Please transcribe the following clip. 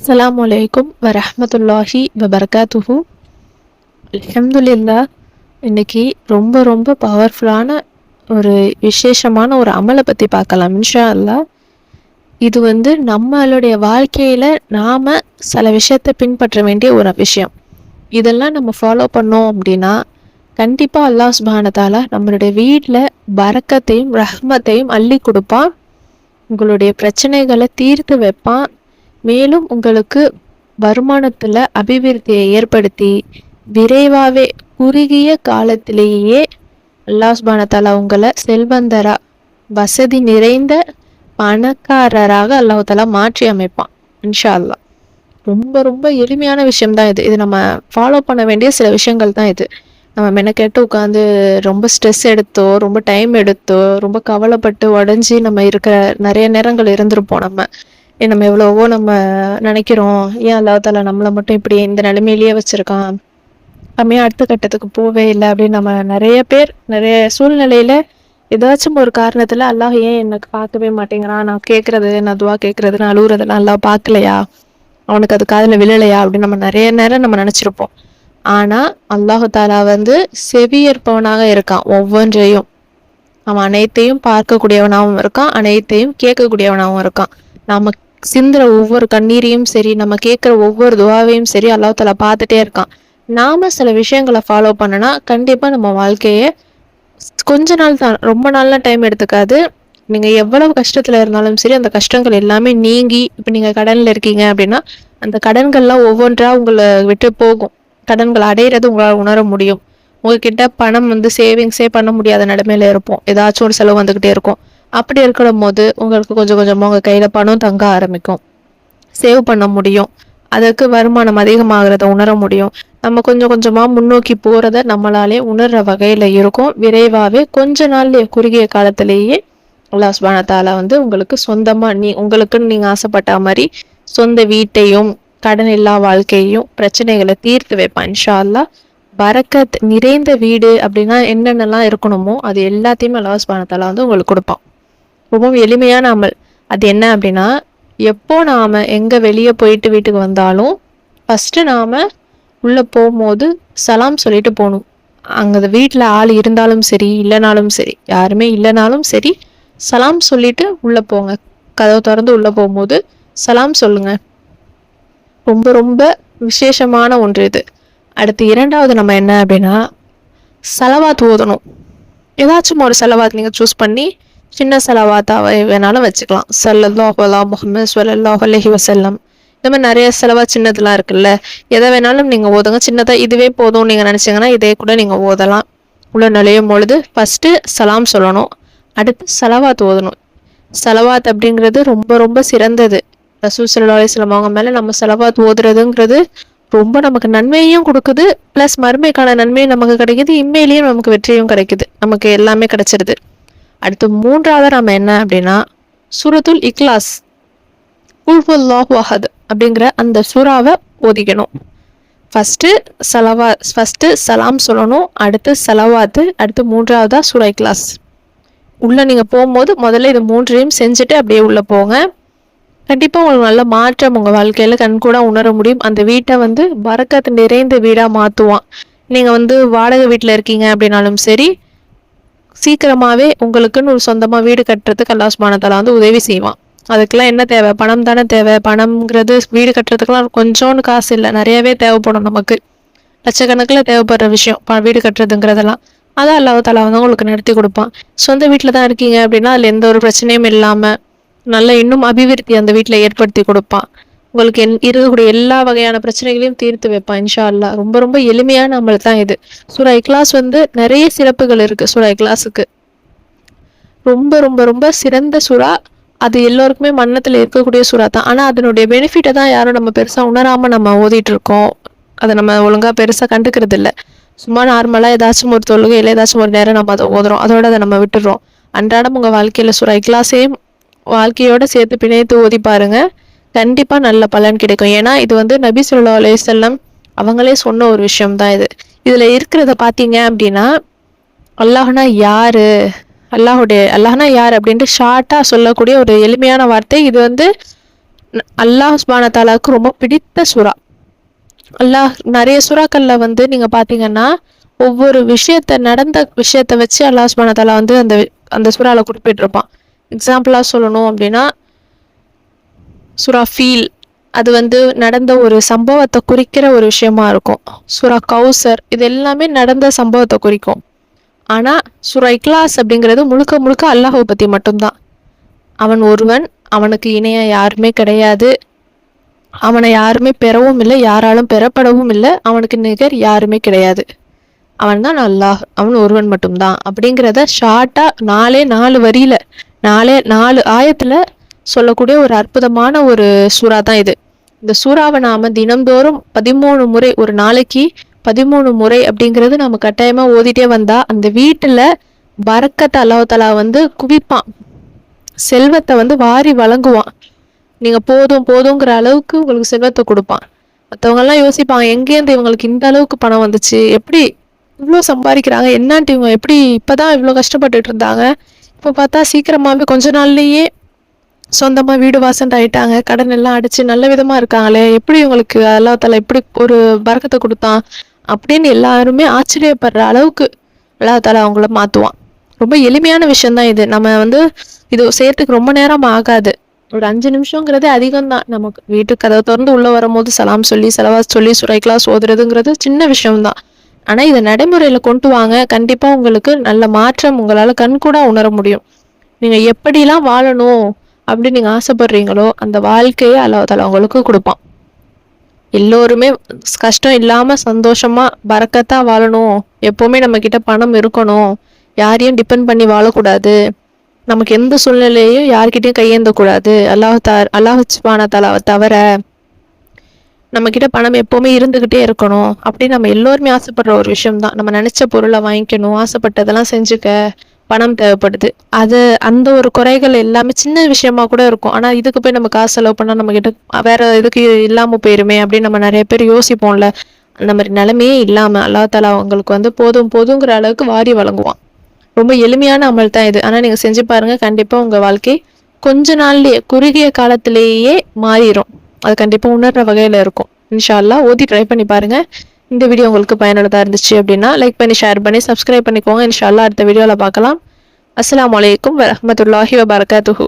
அஸ்ஸலாமு அலைக்கும் வரஹ்மத்துல்லாஹி வபரகாத்துஹு. அல்ஹம்துலில்லாஹ். இன்னைக்கு ரொம்ப ரொம்ப பவர்ஃபுல்லான ஒரு விசேஷமான ஒரு அமலை பற்றி பார்க்கலாம் இன்ஷா அல்லாஹ். இது நம்மளுடைய வாழ்க்கையில் நாம் சில விஷயத்தை பின்பற்ற வேண்டிய ஒரு விஷயம். இதெல்லாம் நம்ம ஃபாலோ பண்ணோம் அப்படின்னா கண்டிப்பாக அல்லாஹ் சுப்ஹானஹு தஆலா நம்மளுடைய வீட்டில் பரக்கத்தையும் ரஹ்மத்தையும் அள்ளி கொடுப்பான். உங்களுடைய பிரச்சனைகளை தீர்த்து வைப்பான். மேலும் உங்களுக்கு வருமானத்தில் அபிவிருத்தியை ஏற்படுத்தி விரைவாகவே குறுகிய காலத்திலேயே அல்லாஹ் சுப்ஹானஹு தஆலா உங்களை செல்வந்தரா வசதி நிறைந்த பணக்காரராக அல்லாஹ் தஆலா மாற்றி அமைப்பான் இன்ஷா அல்லாஹ். ரொம்ப ரொம்ப எளிமையான விஷயம்தான் இது. நம்ம ஃபாலோ பண்ண வேண்டிய சில விஷயங்கள் தான் இது. நம்ம மெனக்கெட்டு உட்காந்து ரொம்ப ஸ்ட்ரெஸ் எடுத்தோ ரொம்ப டைம் எடுத்தோ ரொம்ப கவலைப்பட்டு உடஞ்சி நம்ம இருக்கிற நிறைய நேரங்கள் இருந்திருப்போம். நம்ம எவ்வளவோ நம்ம நினைக்கிறோம், ஏன் அல்லாஹ் தஆலா நம்மளை மட்டும் இப்படி இந்த நிலைமையிலேயே வச்சிருக்கான், நம்ம ஏன் அடுத்த கட்டத்துக்கு போவே இல்லை அப்படின்னு நம்ம நிறைய பேர் நிறைய சூழ்நிலையில ஏதாச்சும் ஒரு காரணத்துல அல்லாஹ் ஏன் எனக்கு பார்க்கவே மாட்டேங்கிறான், நான் கேட்கறது நான் துவா கேட்கறது நான் அழுகுறதெல்லாம் அல்லாஹ் பார்க்கலையா, அவனுக்கு அது காதுல விழலையா அப்படின்னு நம்ம நிறைய நேரம் நம்ம நினைச்சிருப்போம். ஆனா அல்லாஹ் தஆலா செவியேற்பவனாக இருக்கான். ஒவ்வொன்றையும் அவன் அனைத்தையும் பார்க்கக்கூடியவனாகவும் இருக்கான், அனைத்தையும் கேட்கக்கூடியவனாகவும் இருக்கான். நாம சிந்துற ஒவ்வொரு கண்ணீரையும் சரி, நம்ம கேட்குற ஒவ்வொரு துவாவையும் சரி அல்லாஹ் தஆலா பார்த்துட்டே இருக்கான். நாம சில விஷயங்களை ஃபாலோ பண்ணனா கண்டிப்பா நம்ம வாழ்க்கையை கொஞ்ச நாள் தான், ரொம்ப நாள்லாம் டைம் எடுத்துக்காது. நீங்க எவ்வளவு கஷ்டத்துல இருந்தாலும் சரி அந்த கஷ்டங்கள் எல்லாமே நீங்கி, இப்போ நீங்க கடன்ல இருக்கீங்க அப்படின்னா அந்த கடன்கள்லாம் ஒவ்வொன்றா உங்களை விட்டு போகும். கடன்கள் அடையிறது உங்களால் உணர முடியும். உங்ககிட்ட பணம் சேவிங்ஸே பண்ண முடியாத நிலைமையில இருப்போம். ஏதாச்சும் ஒரு செலவு வந்துகிட்டே இருக்கும். அப்படி இருக்கிற போது உங்களுக்கு கொஞ்சம் கொஞ்சமா உங்க கையில பணம் தங்க ஆரம்பிக்கும். சேவ் பண்ண முடியும். அதற்கு வருமானம் அதிகமாகிறத உணர முடியும். நம்ம கொஞ்சம் கொஞ்சமா முன்னோக்கி போறத நம்மளாலே உணர்ற வகையில இருக்கும். விரைவாவே கொஞ்ச நாள்லயே குறுகிய காலத்திலேயே அல்லாஹ் சுப்ஹானஹு தஆலா உங்களுக்கு சொந்தமா உங்களுக்குன்னு நீங்க ஆசைப்பட்ட மாதிரி சொந்த வீட்டையும் கடன் இல்லா வாழ்க்கையையும் பிரச்சனைகளை தீர்த்து வைப்பான் இன்ஷா அல்லாஹ். பரக்கத் நிறைந்த வீடு அப்படின்னா என்னென்னலாம் இருக்கணுமோ அது எல்லாத்தையுமே அல்லாஹ் சுப்ஹானஹு தஆலா உங்களுக்கு கொடுப்பான். ரொம்பவும் எளிமையான அமல். அது என்ன அப்படின்னா, எப்போ நாம எங்க வெளியே போயிட்டு வீட்டுக்கு வந்தாலும் ஃபர்ஸ்ட் நாம உள்ள போகும்போது சலாம் சொல்லிட்டு போகணும். அங்க வீட்டில் ஆள் இருந்தாலும் சரி இல்லைனாலும் சரி, யாருமே இல்லைனாலும் சரி, சலாம் சொல்லிட்டு உள்ள போங்க. கதவை திறந்து உள்ள போகும்போது சலாம் சொல்லுங்க. ரொம்ப ரொம்ப விசேஷமான ஒன்று இது. அடுத்து இரண்டாவது நம்ம என்ன அப்படின்னா, சலவாத் ஓதணும். ஏதாச்சும் ஒரு சலவாத் நீங்க சூஸ் பண்ணி சின்ன செலவாத்தாவை வேணாலும் வச்சுக்கலாம். ஸல்லல்லாஹு அலா முஹம்மது ஸல்லல்லாஹு அலைஹி வஸல்லம். இந்த மாதிரி நிறைய செலவா சின்னதுலாம் இருக்குல்ல, எதை வேணாலும் நீங்க ஓதுங்க. சின்னதா இதுவே போதும் நீங்க நினைச்சீங்கன்னா இதே கூட நீங்க ஓதலாம். உள்ள நுழையும் பொழுது ஃபர்ஸ்ட் சலாம் சொல்லணும், அடுத்து சலவாத் ஓதணும். சலவாத் அப்படிங்கிறது ரொம்ப ரொம்ப சிறந்தது. ரசூல் ஸல்லல்லாஹு அலைஹி வஸல்லம் அவங்க மேல நம்ம சலவாத் ஓதுறதுங்கிறது ரொம்ப நமக்கு நன்மையும் கொடுக்குது, பிளஸ் மறுமைக்கான நன்மையும் நமக்கு கிடைக்குது, இம்மையிலையும் நமக்கு வெற்றியும் கிடைக்குது, நமக்கு எல்லாமே கிடைச்சிருது. அடுத்து மூன்றாவது நம்ம என்ன அப்படின்னா, சூரத்துல் இக்லாஸ் குல் ஹுவல்லாஹு அஹத் அப்படிங்கிற அந்த சூறாவை ஓதிக்கணும். ஃபர்ஸ்ட் சலாம் சொல்லணும், அடுத்து சலவாத்து, அடுத்து மூன்றாவதா சூரா இக்லாஸ். உள்ள நீங்க போகும்போது முதல்ல இது மூன்றையும் செஞ்சுட்டு அப்படியே உள்ள போங்க. கண்டிப்பா உங்களுக்கு நல்ல மாற்றம் உங்க வாழ்க்கையில கண்கூட உணர முடியும். அந்த வீட்டை பரக்கத்து நிறைந்த வீடா மாத்துவான். நீங்க வாடகை வீட்டுல இருக்கீங்க அப்படின்னாலும் சரி, சீக்கிரமாவே உங்களுக்குன்னு ஒரு சொந்தமா வீடு கட்டுறதுக்கு அல்லாஹ் சுப்ஹானஹு தஆலா உதவி செய்வான். அதுக்கெல்லாம் என்ன தேவை? பணம் தானே தேவை. பணம்ங்கிறது வீடு கட்டுறதுக்குலாம் கொஞ்சோன்னு காசு இல்லை, நிறையவே தேவைப்படும். நமக்கு லட்சக்கணக்கில் தேவைப்படுற விஷயம் வீடு கட்டுறதுங்கிறதெல்லாம். அதான் அல்லாஹ் தஆலா உங்களுக்கு நடத்தி கொடுப்பான். சொந்த வீட்டில் தான் இருக்கீங்க அப்படின்னா அதில் எந்த ஒரு பிரச்சனையும் இல்லாமல் நல்ல இன்னும் அபிவிருத்தி அந்த வீட்டில் ஏற்படுத்தி கொடுப்பான். உங்களுக்கு இருக்கக்கூடிய எல்லா வகையான பிரச்சனைகளையும் தீர்த்து வைப்பான் இன்ஷா அல்லாஹ். ரொம்ப ரொம்ப எளிமையான அமல் தான் இது. சூரா இக்லாஸ் நிறைய சிறப்புகள் இருக்கு. சூரா இக்லாஸுக்கு ரொம்ப ரொம்ப ரொம்ப சிறந்த சூறா. அது எல்லோருக்குமே மன்னத்தில் இருக்கக்கூடிய சூறா தான். ஆனால் அதனுடைய பெனிஃபிட்டை தான் யாரும் நம்ம பெருசாக உணராமல் நம்ம ஓதிட்டு இருக்கோம். அதை நம்ம ஒழுங்காக பெருசாக கண்டுக்கிறது இல்லை. சும்மா நார்மலாக ஏதாச்சும் ஒரு தொழுகையில் ஏதாச்சும் ஒரு நேரம் நம்ம அதை ஓதுறோம், அதோட அதை நம்ம விட்டுடுறோம். அன்றாடம் உங்கள் வாழ்க்கையில் சூரா இக்லாஸையும் வாழ்க்கையோட சேர்த்து பிணைத்து ஓதி பாருங்க, கண்டிப்பா நல்ல பலன் கிடைக்கும். ஏன்னா இது நபி ஸல்லல்லாஹு அலைஹி வஸல்லம் அவங்களே சொன்ன ஒரு விஷயம் தான் இது. இதுல இருக்கிறத பாத்தீங்க அப்படின்னா, அல்லாஹ்னா யாரு, அல்லாஹ்னா யார் அப்படின்ட்டு ஷார்ட்டா சொல்லக்கூடிய ஒரு எளிமையான வார்த்தை. இது அல்லாஹ் சுப்ஹானஹு தஆலாவுக்கு ரொம்ப பிடித்த சூறா. அல்லாஹ் நிறைய சூறாக்கள்ல வந்து நீங்க பாத்தீங்கன்னா ஒவ்வொரு நடந்த விஷயத்த வச்சு அல்லாஹ் சுப்ஹானஹு தஆலா வந்து அந்த அந்த சூறால குறிப்பிட்டிருப்பான். எக்ஸாம்பிளா சொல்லணும் அப்படின்னா சூரா ஃபீல், அது வந்து நடந்த ஒரு சம்பவத்தை குறிக்கிற ஒரு விஷயமா இருக்கும். சூரா கௌசர், இது எல்லாமே நடந்த சம்பவத்தை குறிக்கும். ஆனா சூரா இக்லாஸ் அப்படிங்கிறது முழுக்க முழுக்க அல்லாஹ்வை பத்தி மட்டும்தான். அவன் ஒருவன், அவனுக்கு இணையா யாருமே கிடையாது, அவனை யாருமே பெறவும் இல்லை, யாராலும் பெறப்படவும் இல்லை, அவனுக்கு நிகர் யாருமே கிடையாது, அவன் தான் அல்லாஹ், அவன் ஒருவன் மட்டும்தான் அப்படிங்கிறத ஷார்ட்டா 4 வரியில 4 ஆயத்துல சொல்லக்கூடிய ஒரு அற்புதமான ஒரு சூறா தான் இது. இந்த சூறாவை நாம தினம்தோறும் 13 முறை, ஒரு நாளைக்கு 13 முறை அப்படிங்கிறது நம்ம கட்டாயமா ஓதிட்டே வந்தா அந்த வீட்டுல பரக்கத்தை அல்லாஹ் தஆலா வந்து குவிப்பான், செல்வத்தை வந்து வாரி வழங்குவான். நீங்க போதும் போதுங்கிற அளவுக்கு உங்களுக்கு செல்வத்தை கொடுப்பான். மற்றவங்க எல்லாம் யோசிப்பாங்க, எங்கேருந்து இவங்களுக்கு இந்த அளவுக்கு பணம் வந்துச்சு, எப்படி இவ்வளோ சம்பாதிக்கிறாங்க, என்னான்ட்டு இவங்க எப்படி இப்பதான் இவ்வளோ கஷ்டப்பட்டுட்டு இருந்தாங்க, இப்போ பார்த்தா சீக்கிரமாவே கொஞ்ச நாள்லயே சொந்தமா வீடு வாசல் ஆயிட்டாங்க, கடன் எல்லாம் அடிச்சு நல்ல விதமா இருக்காங்களே, எப்படி இவங்களுக்கு அல்லாஹ் தஆலா எப்படி ஒரு பரக்கத்தை கொடுத்தான் அப்படின்னு எல்லாருமே ஆச்சரியப்படுற அளவுக்கு அல்லாஹ் தஆலா அவங்கள மாத்துவான். ரொம்ப எளிமையான விஷயம்தான் இது. நம்ம வந்து இது செய்யறதுக்கு ரொம்ப நேரம் ஆகாது, ஒரு 5 நிமிஷங்கிறதே அதிகம்தான். நமக்கு வீட்டுக்கு கதவை திறந்து உள்ள வரும்போது சலாம் சொல்லி செலவாஸ் சொல்லி சூரா இக்லாஸ் ஓதுறதுங்கிறது சின்ன விஷயம்தான். ஆனா இதை நடைமுறையில கொண்டு வாங்க, கண்டிப்பா உங்களுக்கு நல்ல மாற்றம் உங்களால கண்கூடா உணர முடியும். நீங்க எப்படிலாம் வாழணும் அப்படின்னு நீங்க ஆசைப்படுறீங்களோ அந்த வாழ்க்கையை அல்லாஹ் தஆலா உங்களுக்கு கொடுப்பான். எல்லோருமே கஷ்டம் இல்லாம சந்தோஷமா பரக்கத்தா வாழணும், எப்பவுமே நம்ம கிட்ட பணம் இருக்கணும், யாரையும் டிபெண்ட் பண்ணி வாழக்கூடாது, நமக்கு எந்த சூழ்நிலையும் யார்கிட்டயும் கையேந்த கூடாது, அல்லாஹ் சுப்ஹானஹு தஆலாவை தவிர நம்ம கிட்ட பணம் எப்பவுமே இருந்துகிட்டே இருக்கணும் அப்படின்னு நம்ம எல்லோருமே ஆசைப்படுற ஒரு விஷயம் தான். நம்ம நினைச்ச பொருளை வாங்கிக்கணும், ஆசைப்பட்டதெல்லாம் செஞ்சுக்க பணம் தேவைப்படுது. அது அந்த ஒரு குறைகள் எல்லாமே சின்ன விஷயமா கூட இருக்கும். ஆனா இதுக்கு போய் நம்ம காசு செலவு பண்ணா நம்ம கிட்ட வேற இதுக்கு இல்லாம போயிருமே அப்படின்னு நம்ம நிறைய பேர் யோசிப்போம்ல. அந்த மாதிரி நிலைமையே இல்லாம அல்லாஹ் தஆலா உங்களுக்கு வந்து போதும் போதுங்கிற அளவுக்கு வாரி வழங்குவான். ரொம்ப எளிமையான அமல் தான் இது. ஆனா நீங்க செஞ்சு பாருங்க, கண்டிப்பா உங்க வாழ்க்கை கொஞ்ச நாள்லயே, குறுகிய காலத்திலேயே மாறிடும். அது கண்டிப்பா உணர்ற வகையில இருக்கும். இன்ஷா அல்லாஹ் ஓதி ட்ரை பண்ணி பாருங்க. இந்த வீடியோ உங்களுக்கு பயனுள்ளதா இருந்துச்சு அப்படின்னா லைக் பண்ணி, ஷேர் பண்ணி, சப்ஸ்கிரைப் பண்ணிக்கோங்க. இன்ஷா அல்லாஹ் அடுத்த வீடியோல பார்க்கலாம். அஸ்ஸலாமு அலைக்கும் வரஹ்மத்துல்லாஹி வபரகாத்துஹு.